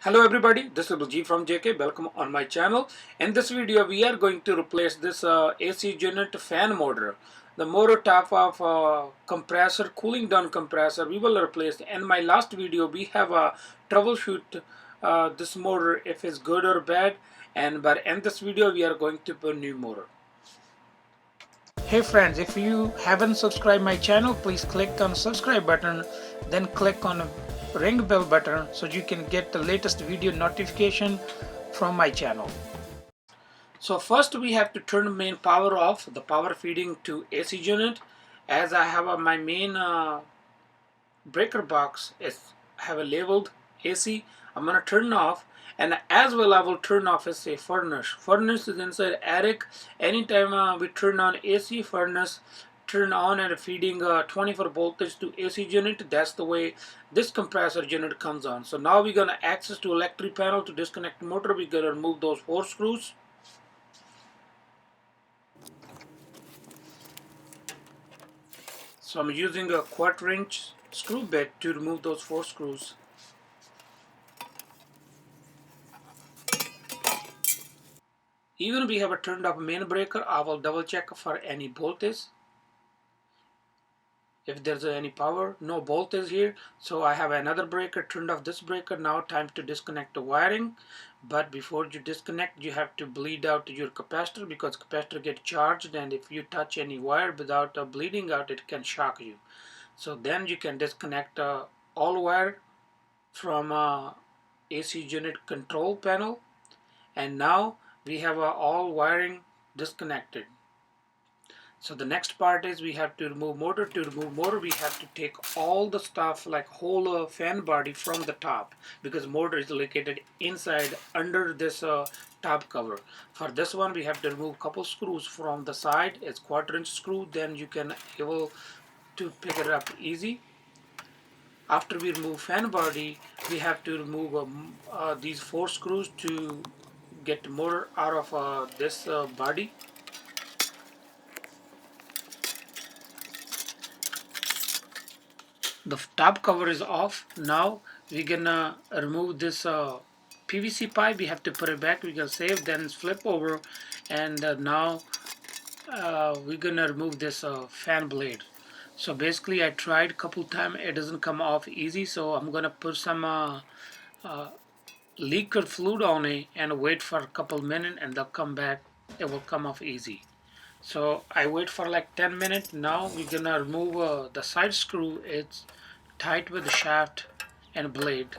Hello everybody, this is Baljit from JK. Welcome on my channel. In this video we are going to replace this AC unit fan motor. The motor type of compressor, cooling down compressor, we will replace. In my last video we have troubleshoot this motor if it's good or bad, but in this video we are going to put a new motor. Hey friends, if you haven't subscribed my channel, please click on subscribe button, then click on ring bell button so you can get the latest video notification from my channel. So first we have to turn the main power off, the power feeding to AC unit. As I have my main breaker box have a labeled AC, I'm gonna turn off, and as well I will turn off as a furnace. Furnace is inside attic. Anytime we turn on AC, furnace turn on and feeding 24 voltage to AC unit. That's the way this compressor unit comes on. So now we're gonna access to electric panel to disconnect the motor. We're gonna remove those 4 screws. So I'm using a 1/4" screw bit to remove those 4 screws. Even we have a turned off main breaker, I will double check for any voltage. If there's any power, no voltage here, so I have another breaker, turned off this breaker. Now time to disconnect the wiring. But before you disconnect, you have to bleed out your capacitor, because capacitor get charged, and if you touch any wire without bleeding out, it can shock you. So then you can disconnect all wire from AC unit control panel, and now we have all wiring disconnected. So the next part is we have to remove motor. To remove motor, we have to take all the stuff like whole fan body from the top, because motor is located inside under this top cover. For this one we have to remove couple screws from the side. It's 1/4" screw, then you can able to pick it up easy. After we remove fan body, we have to remove these 4 screws to get motor out of this body. The top cover is off. Now we're gonna remove this PVC pipe. We have to put it back. We're gonna save, then flip over, and now we're gonna remove this fan blade. So basically I tried a couple times, it doesn't come off easy, so I'm gonna put some liquid fluid on it and wait for a couple minutes, and they'll come back. It will come off easy. So I wait for like 10 minutes. Now we're gonna remove the side screw. It's tight with the shaft and blade,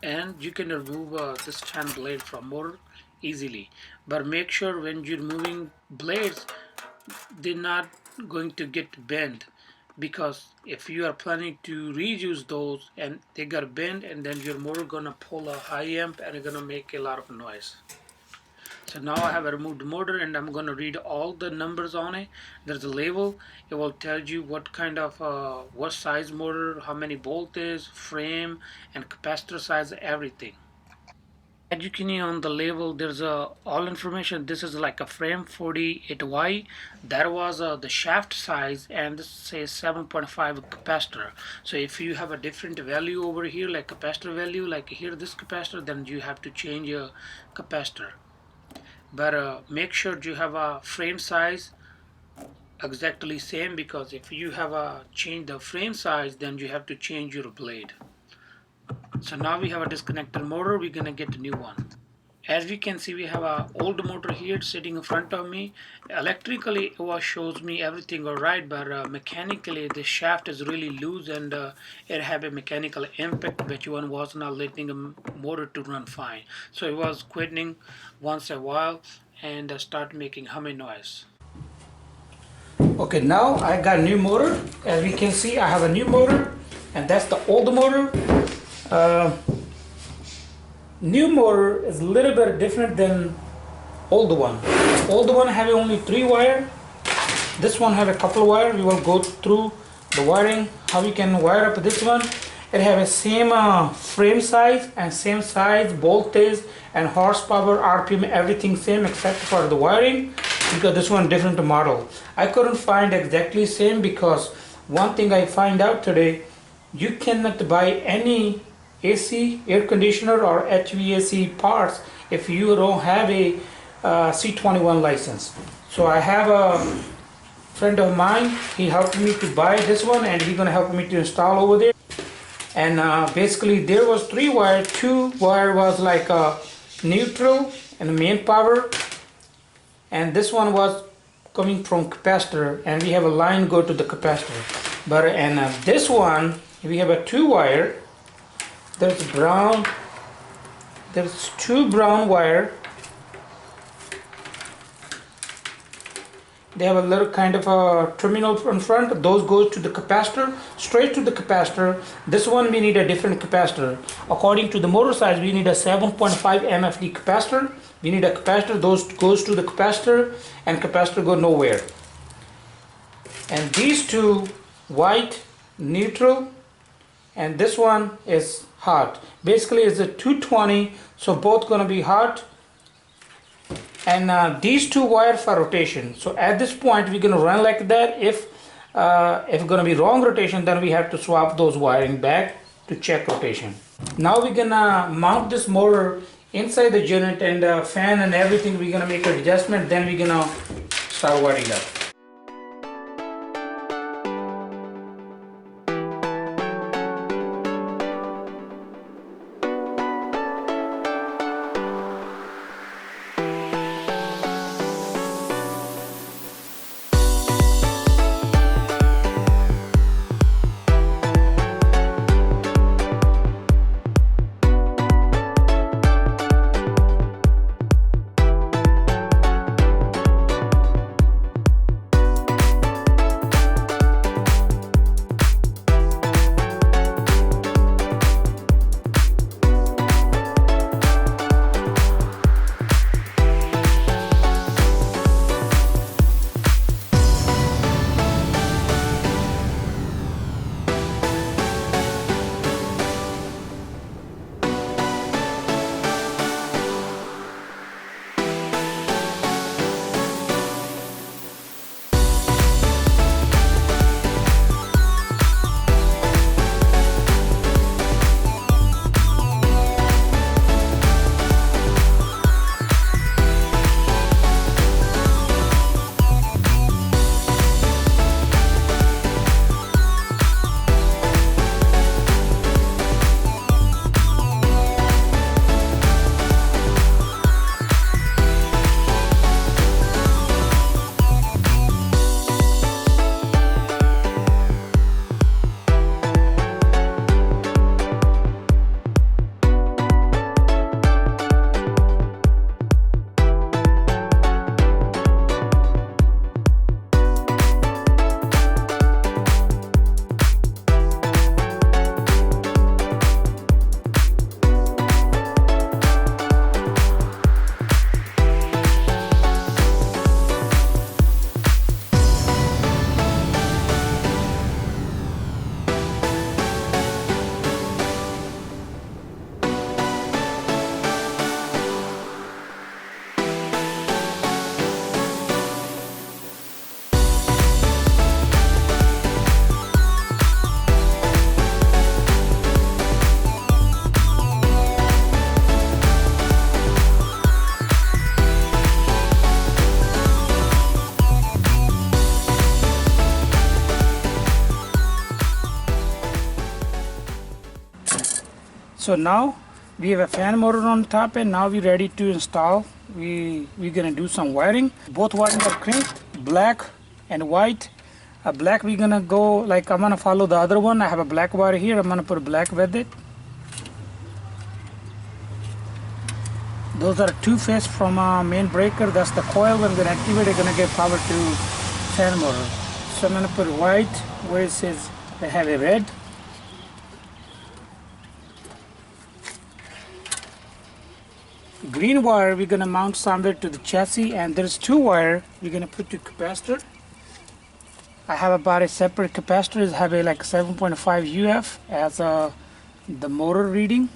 and you can remove this fan blade from motor easily. But make sure when you're removing blades, they're not going to get bent, because if you are planning to reuse those and they got bent, and then your motor gonna pull a high amp and it's gonna make a lot of noise. So now I have removed the motor, and I'm going to read all the numbers on it. There's a label. It will tell you what kind of what size motor, how many voltage, frame, and capacitor size, everything. As you can see on the label, there's all information. This is like a frame 48Y. That was the shaft size, and this says 7.5 capacitor. So if you have a different value over here, like capacitor value, like here this capacitor, then you have to change your capacitor. But make sure you have a frame size exactly same, because if you have change the frame size, then you have to change your blade. So now we have a disconnected motor. We're gonna get a new one. As we can see, we have a old motor here sitting in front of me. Electrically it shows me everything alright, but mechanically the shaft is really loose, and it have a mechanical impact which one was not letting a motor to run fine. So it was quitting once a while and start making humming noise. Okay, now I got a new motor. As we can see, I have a new motor, and that's the old motor. New motor is a little bit different than old one. Old one have only 3 wire. This one have a couple wire. We will go through the wiring, how we can wire up this one. It have a same frame size and same size, voltage and horsepower, RPM, everything same except for the wiring, because this one different model. I couldn't find exactly same, because one thing I find out today, You cannot buy any AC, air conditioner or HVAC parts if you don't have a C21 license. So I have a friend of mine, he helped me to buy this one and he's gonna help me to install over there. And basically there was 3 wire, 2 wire was like a neutral and main power, and this one was coming from capacitor, and we have a line go to the capacitor. But and this one we have a 2 wire. There's brown, there's 2 brown wire. They have a little kind of a terminal in front. Those goes to the capacitor, straight to the capacitor. This one we need a different capacitor. According to the motor size, we need a 7.5 MFD capacitor. We need a capacitor. Those goes to the capacitor, and capacitor go nowhere. And these 2, white, neutral, and this one is hot. Basically, it's a 220, so both gonna be hot. And these 2 wire for rotation. So at this point we're gonna run like that. If it's gonna be wrong rotation, then we have to swap those wiring back to check rotation. Now we're gonna mount this motor inside the unit, and fan and everything. We're gonna make an adjustment. Then we're gonna start wiring up. So now we have a fan motor on top, and now we're ready to install. We're gonna do some wiring. Both wiring are crimped, black and white. Black we're gonna go like I'm gonna follow the other one. I have a black wire here. I'm gonna put black with it. Those are 2 phase from a main breaker. That's the coil. When we're gonna activate it, gonna give power to fan motor. So I'm gonna put white where it says I have a red. Green wire we're gonna mount somewhere to the chassis, and there's 2 wire we're gonna put to capacitor. I have about a separate capacitor. It have a like 7.5 UF as the motor reading.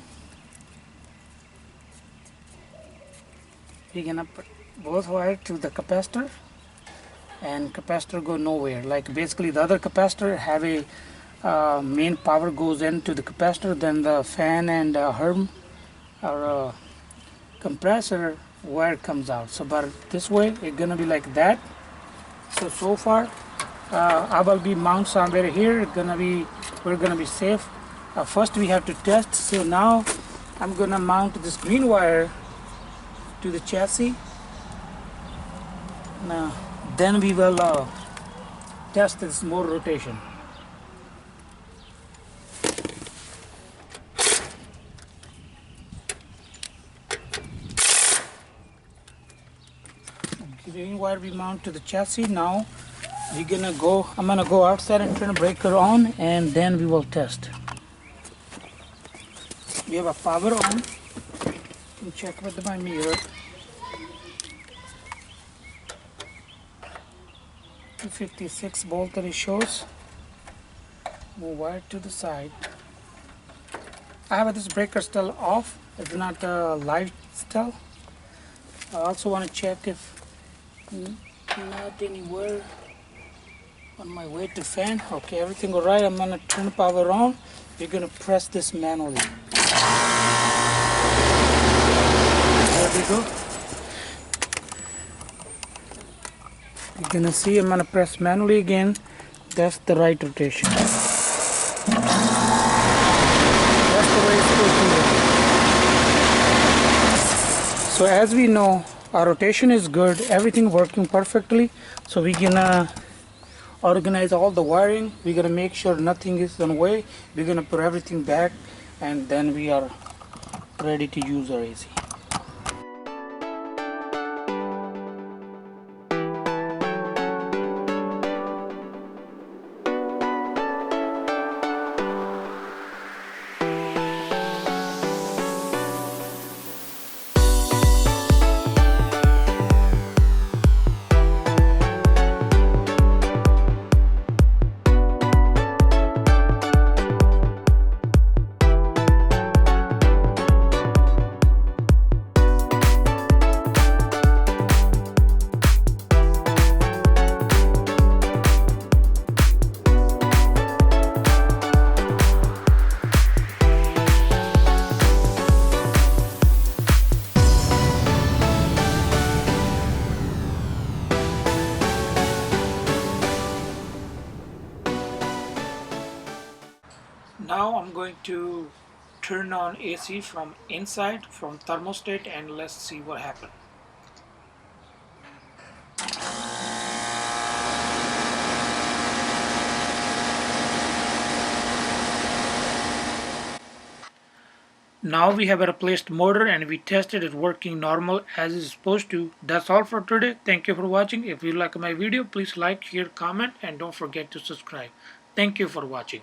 We're gonna put both wire to the capacitor, and capacitor go nowhere. Like basically the other capacitor have a main power goes into the capacitor, then the fan and herm or compressor wire comes out. So but this way it's gonna be like that. So far I will be mount somewhere here. We're gonna be safe. First we have to test. So now I'm gonna mount this green wire to the chassis. Now then we will test this more rotation. Green wire we mount to the chassis. Now I'm gonna go outside and turn the breaker on, and then we will test. We have a power on. You can check with my mirror. 256 volt that it shows. Move wire to the side. I have this breaker still off. It's not live still. I also want to check if not anywhere on my way to fan. Okay, everything all right. I'm gonna turn the power on. We're gonna press this manually. There we go. You're gonna see I'm gonna press manually again. That's the right rotation. That's the way it's supposed to work. So as we know, our rotation is good, everything working perfectly. So we're gonna organize all the wiring. We're gonna make sure nothing is on the way. We're gonna put everything back, and then we are ready to use our AC. Now I'm going to turn on AC from inside, from thermostat, and let's see what happens. Now we have a replaced motor and we tested it working normal as it's supposed to. That's all for today. Thank you for watching. If you like my video, please like, share, comment, and don't forget to subscribe. Thank you for watching.